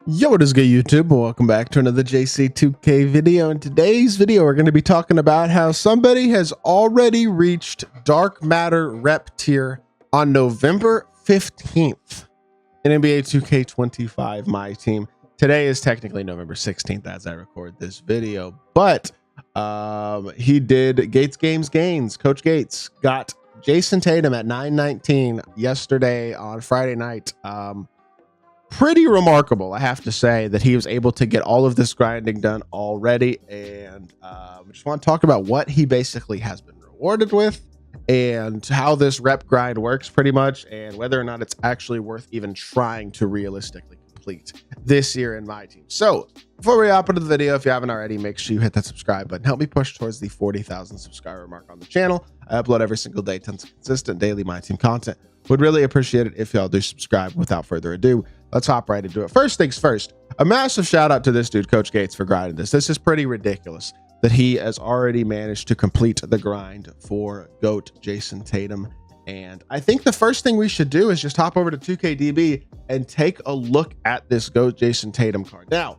Yo, what is good, YouTube? Welcome back to another JC2K video. In today's video, we're going to be talking about how somebody has already reached Dark Matter rep tier on November 15th in NBA 2K25 MyTEAM. Today is technically November 16th as I record this video, but he did Gains. Coach Gates got JAYSON Tatum at 919 yesterday on Friday night. Pretty remarkable, I have to say, that he was able to get all of this grinding done already. And we just want to talk about what he basically has been rewarded with and how this rep grind works pretty much, and whether or not it's actually worth even trying to realistically complete this year in my team. So before we hop into the video, if you haven't already, make sure you hit that subscribe button. Help me push towards the 40,000 subscriber mark on the channel. I upload every single day, tons of consistent daily my team content. Would really appreciate it if y'all do subscribe. Without further ado, let's hop right into it. First things first, a massive shout out to this dude, Coach Gates, for grinding this. This is pretty ridiculous that he has already managed to complete the grind for GOAT JAYSON Tatum. And I think the first thing we should do is just hop over to 2KDB and take a look at this GOAT JAYSON Tatum card. Now,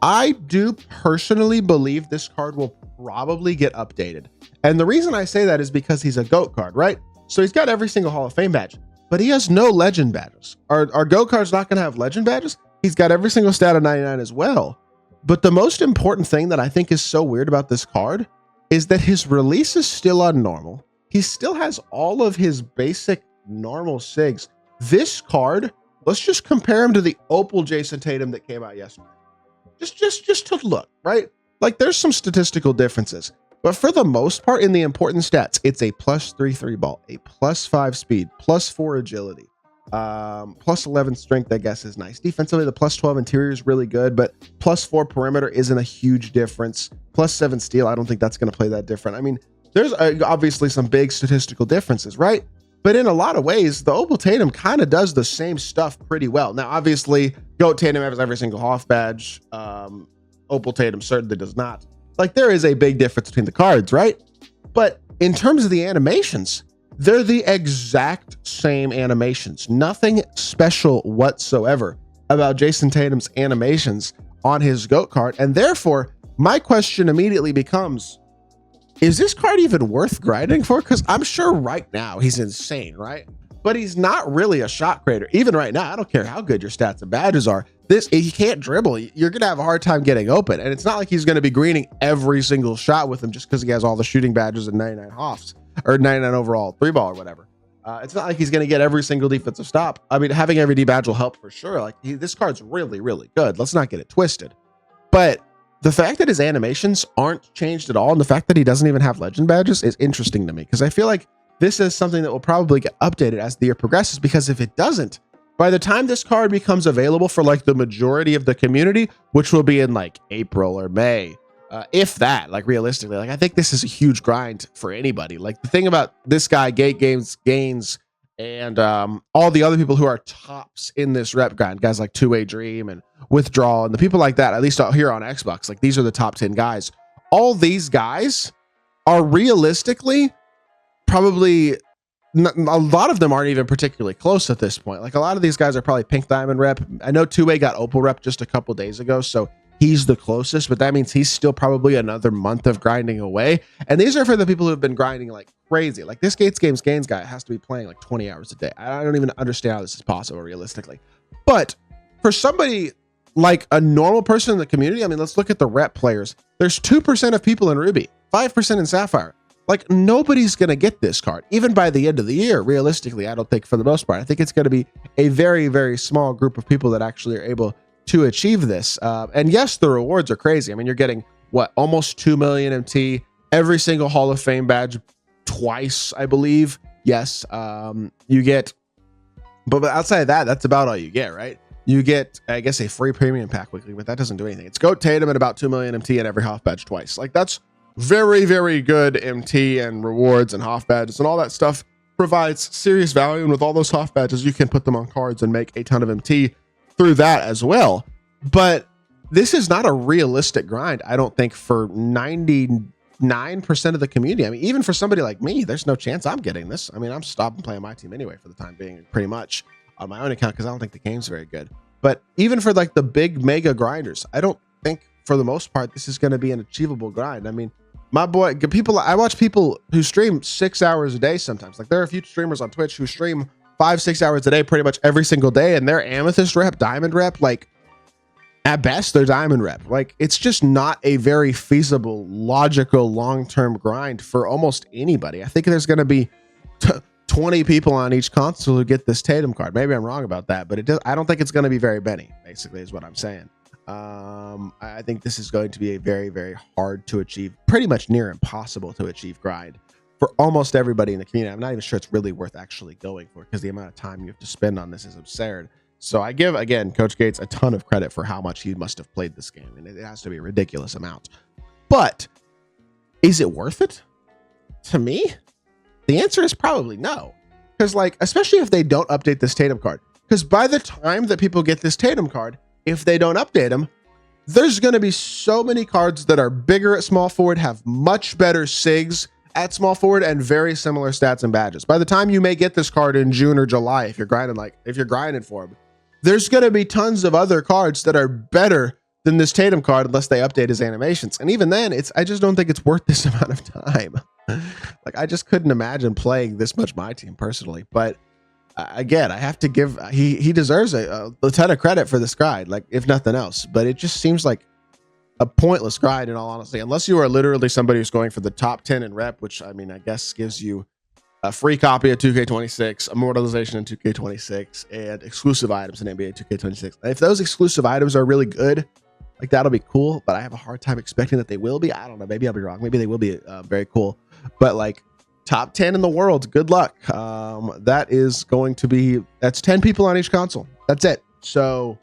I do personally believe this card will probably get updated. And the reason I say that is because he's a GOAT card, right? So he's got every single Hall of Fame badge, but he has no legend badges. Our GOAT card's not going to have legend badges. He's got every single stat of 99 as well. But the most important thing that I think is so weird about this card is that his release is still on normal. He still has all of his basic normal SIGs. This card, let's just compare him to the Opal JAYSON Tatum that came out yesterday. Just to look, right? Like, there's some statistical differences. But for the most part, in the important stats, it's a +3 3 ball, a +5 speed, +4 agility, +11 strength, I guess is nice. Defensively, the +12 interior is really good, but +4 perimeter isn't a huge difference. +7 steal, I don't think that's going to play that different. I mean, there's obviously some big statistical differences, right? But in a lot of ways, the Opal Tatum kind of does the same stuff pretty well. Now, obviously, GOAT Tatum has every single Hoff badge. Opal Tatum certainly does not. Like, there is a big difference between the cards, right? But in terms of the animations, they're the exact same animations. Nothing special whatsoever about JAYSON Tatum's animations on his GOAT card. And therefore, my question immediately becomes, is this card even worth grinding for? Because I'm sure right now he's insane, right? But he's not really a shot creator. Even right now, I don't care how good your stats and badges are. He can't dribble. You're going to have a hard time getting open. And it's not like he's going to be greening every single shot with him just because he has all the shooting badges and 99 Hoffs or 99 overall 3-ball or whatever. It's not like he's going to get every single defensive stop. I mean, having every D badge will help for sure. Like, this card's really, really good. Let's not get it twisted. But the fact that his animations aren't changed at all, and the fact that he doesn't even have legend badges, is interesting to me, because I feel like this is something that will probably get updated as the year progresses, because if it doesn't, by the time this card becomes available for like the majority of the community, which will be in like April or May, if that, like, realistically, like, I think this is a huge grind for anybody. Like, the thing about this guy, Gains, and all the other people who are tops in this rep grind, guys like 2A Dream and Withdrawal and the people like that, at least out here on Xbox, like, these are the top 10 guys. All these guys are realistically probably a lot of them aren't even particularly close at this point. Like, a lot of these guys are probably pink diamond rep. I know 2A got Opal rep just a couple days ago, so he's the closest, but that means he's still probably another month of grinding away. And these are for the people who have been grinding like crazy. Like, this Gains guy has to be playing like 20 hours a day. I don't even understand how this is possible realistically. But for somebody like a normal person in the community, I mean, let's look at the rep players. There's 2% of people in Ruby, 5% in Sapphire. Like, nobody's going to get this card, even by the end of the year. Realistically, I don't think, for the most part. I think it's going to be a very, very small group of people that actually are able to achieve this. And yes, the rewards are crazy. I mean, you're getting, what, almost 2 million MT, every single Hall of Fame badge twice, I believe. Yes, you get, but outside of that, that's about all you get, right? You get, I guess, a free premium pack weekly, but that doesn't do anything. It's GOAT Tatum at about 2 million MT and every Hoff badge twice. Like, that's very, very good MT and rewards and Hoff badges and all that stuff provides serious value. And with all those Hoff badges, you can put them on cards and make a ton of MT through that as well. But this is not a realistic grind, I don't think, for 99% of the community. I mean, even for somebody like me, there's no chance I'm getting this. I mean, I'm stopping playing my team anyway for the time being, pretty much on my own account, because I don't think the game's very good. But even for like the big mega grinders, I don't think for the most part this is going to be an achievable grind. I mean, my boy, I watch people who stream 6 hours a day sometimes. Like there are a few streamers on Twitch who stream 5-6 hours a day pretty much every single day, and they're amethyst rep, diamond rep, like at best they're diamond rep. Like it's just not a very feasible, logical, long-term grind for almost anybody. I think there's going to be 20 people on each console who get this Tatum card. Maybe I'm wrong about that, but I don't think it's going to be very many, basically, is what I'm saying. I think this is going to be a very, very hard to achieve, pretty much near impossible to achieve grind for almost everybody in the community. I'm not even sure it's really worth actually going for, because the amount of time you have to spend on this is absurd. So I give, again, Coach Gates a ton of credit for how much he must have played this game, and it has to be a ridiculous amount. But is it worth it? To me, the answer is probably no. Because, like, especially if they don't update this Tatum card. Because by the time that people get this Tatum card, if they don't update them, there's going to be so many cards that are bigger at small forward, have much better SIGs at small forward, and very similar stats and badges. By the time you may get this card in June or July, if you're grinding for them, there's going to be tons of other cards that are better than this Tatum card unless they update his animations. And even then, I just don't think it's worth this amount of time. Like, I just couldn't imagine playing this much MyTEAM personally. But again, I have to give, he deserves a ton of credit for this grind, like if nothing else. But it just seems like a pointless grind, in all honesty, unless you are literally somebody who's going for the top 10 in rep, which, I mean, I guess gives you a free copy of 2K26, immortalization in 2K26, and exclusive items in NBA 2K26. If those exclusive items are really good, like, that'll be cool, but I have a hard time expecting that they will be. I don't know. Maybe I'll be wrong. Maybe they will be very cool. But, like, top 10 in the world, good luck. That is going to be, that's 10 people on each console. That's it. So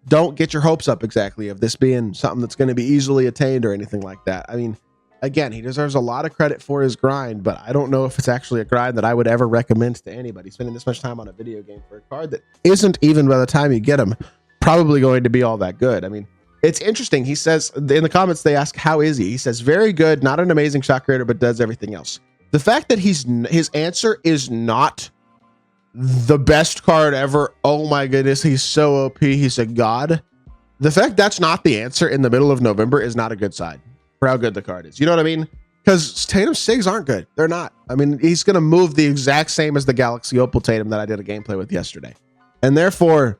don't get your hopes up exactly of this being something that's going to be easily attained or anything like that. I mean, again, he deserves a lot of credit for his grind, but I don't know if it's actually a grind that I would ever recommend to anybody. Spending this much time on a video game for a card that isn't, even by the time you get him, probably going to be all that good. I mean, it's interesting. He says in the comments, they ask, how is he? He says, very good, not an amazing shot creator, but does everything else. The fact that his answer is not the best card ever, oh my goodness, he's so OP, he's a god. The fact that's not the answer in the middle of November is not a good sign for how good the card is. You know what I mean? Because Tatum's SIGs aren't good. They're not. I mean, he's going to move the exact same as the Galaxy Opal Tatum that I did a gameplay with yesterday. And therefore,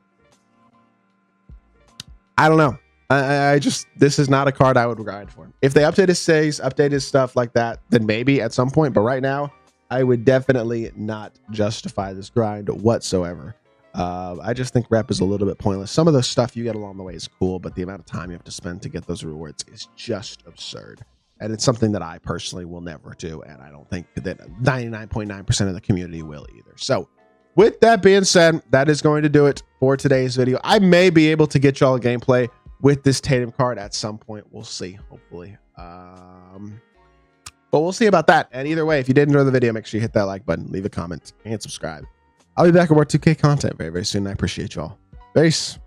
I don't know. I just, this is not a card I would grind for. If they update his SIGs, update his stuff like that, then maybe at some point. But right now, I would definitely not justify this grind whatsoever. I just think rep is a little bit pointless. Some of the stuff you get along the way is cool, but the amount of time you have to spend to get those rewards is just absurd. And it's something that I personally will never do. And I don't think that 99.9% of the community will either. So with that being said, that is going to do it for today's video. I may be able to get y'all a gameplay with this Tatum card at some point. We'll see, hopefully. But we'll see about that. And either way, if you did enjoy the video, make sure you hit that like button, leave a comment, and subscribe. I'll be back with more 2K content very, very soon. I appreciate y'all. Peace.